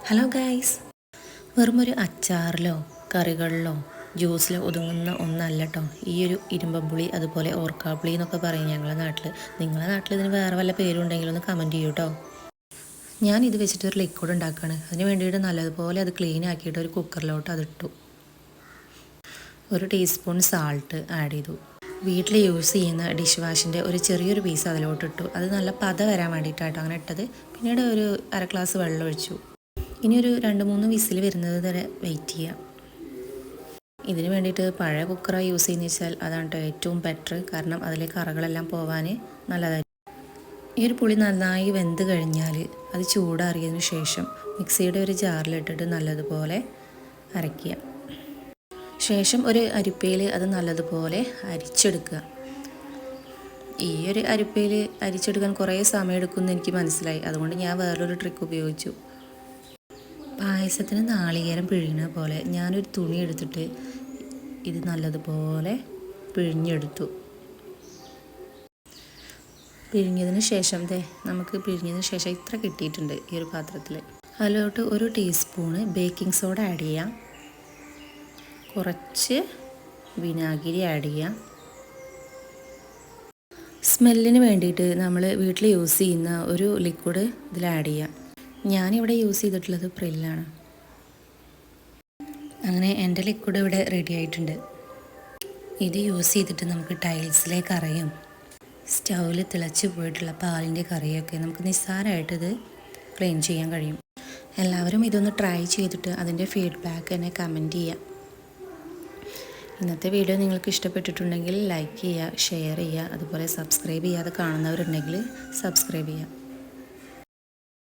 Hello guys, വെറുമൊരു അച്ചാറിലോ കറികളിലോ ജ്യൂസിലോ ഒതുങ്ങുന്ന ഒന്നല്ല കേട്ടോ ഈ ഒരു ഇരുമ്പമ്പുളി, അതുപോലെ ഓർക്കാപ്പുളി എന്നൊക്കെ പറയും ഞങ്ങളുടെ നാട്ടിൽ. നിങ്ങളുടെ നാട്ടിൽ ഇതിന് വേറെ വല്ല പേരുണ്ടെങ്കിലും ഒന്ന് കമൻറ്റ് ചെയ്യൂ കേട്ടോ. ഞാൻ ഇത് വെച്ചിട്ട് ഒരു ലിക്വിഡ് ഉണ്ടാക്കുകയാണ്. അതിന് വേണ്ടിയിട്ട് നല്ലതുപോലെ അത് ക്ലീൻ ആക്കിയിട്ട് ഒരു കുക്കറിലോട്ട് അതിട്ടു. ഒരു ടീസ്പൂൺ സാൾട്ട് ആഡ് ചെയ്തു. വീട്ടിൽ യൂസ് ചെയ്യുന്ന ഡിഷ് വാഷിൻ്റെ ഒരു ചെറിയൊരു പീസ് അതിലോട്ട് ഇട്ടു. അത് നല്ല പത വരാൻ വേണ്ടിയിട്ടാട്ടോ അങ്ങനെ ഇട്ടത്. പിന്നീട് ഒരു അര ഗ്ലാസ് വെള്ളം ഒഴിച്ചു. ഇനി ഒരു 2-3 വിസിൽ വരുന്നത് വരെ വെയിറ്റ് ചെയ്യാം. ഇതിന് വേണ്ടിയിട്ട് പഴയ കുക്കറാണ് യൂസ് ചെയ്യുന്നത് വെച്ചാൽ അതാണ് കേട്ടോ ഏറ്റവും ബെറ്റർ. കാരണം അതിലെ കറകളെല്ലാം പോവാൻ നല്ലതായിരിക്കും. ഈ ഒരു പുളി നന്നായി വെന്ത് കഴിഞ്ഞാൽ അത് ചൂടാറിയതിന് ശേഷം മിക്സിയുടെ ഒരു ജാറിലിട്ടിട്ട് നല്ലതുപോലെ അരയ്ക്കുക. ശേഷം ഒരു അരിപ്പയിൽ അത് നല്ലതുപോലെ അരിച്ചെടുക്കുക. ഈ ഒരു അരിപ്പയിൽ അരിച്ചെടുക്കാൻ കുറേ സമയം എടുക്കുമെന്ന് എനിക്ക് മനസ്സിലായി. അതുകൊണ്ട് ഞാൻ വേറൊരു ട്രിക്ക് ഉപയോഗിച്ചു. പായസത്തിന് നാളികേരം പിഴിയുന്ന പോലെ ഞാനൊരു തുണി എടുത്തിട്ട് ഇത് നല്ലതുപോലെ പിഴിഞ്ഞെടുത്തു. പിഴിഞ്ഞതിന് ശേഷം നമുക്ക് പിഴിഞ്ഞതിന് ശേഷം ഇത്ര കിട്ടിയിട്ടുണ്ട് ഈ ഒരു പാത്രത്തിൽ. അതിലോട്ട് ഒരു ടീസ്പൂണ് ബേക്കിംഗ് സോഡ ആഡ് ചെയ്യാം. കുറച്ച് വിനാഗിരി ആഡ് ചെയ്യാം. സ്മെല്ലിന് വേണ്ടിയിട്ട് നമ്മൾ വീട്ടിൽ യൂസ് ചെയ്യുന്ന ഒരു ലിക്വിഡ് ഇതിൽ ആഡ് ചെയ്യാം. ഞാനിവിടെ യൂസ് ചെയ്തിട്ടുള്ളത് പ്രില്ലാണ്. അങ്ങനെ എൻ്റെ ലിക്വിഡ് ഇവിടെ റെഡി ആയിട്ടുണ്ട്. ഇത് യൂസ് ചെയ്തിട്ട് നമുക്ക് ടൈൽസിലെ കറയും സ്റ്റൗവിൽ തിളച്ച് പോയിട്ടുള്ള പാലിൻ്റെ കറിയൊക്കെ നമുക്ക് നിസ്സാരമായിട്ടിത് ക്ലീൻ ചെയ്യാൻ കഴിയും. എല്ലാവരും ഇതൊന്ന് ട്രൈ ചെയ്തിട്ട് അതിൻ്റെ ഫീഡ്ബാക്ക് എന്നെ കമൻറ്റ് ചെയ്യാം. ഇന്നത്തെ വീഡിയോ നിങ്ങൾക്ക് ഇഷ്ടപ്പെട്ടിട്ടുണ്ടെങ്കിൽ ലൈക്ക് ചെയ്യുക, ഷെയർ ചെയ്യുക, അതുപോലെ സബ്സ്ക്രൈബ് ചെയ്യാതെ കാണുന്നവരുണ്ടെങ്കിൽ സബ്സ്ക്രൈബ് ചെയ്യുക.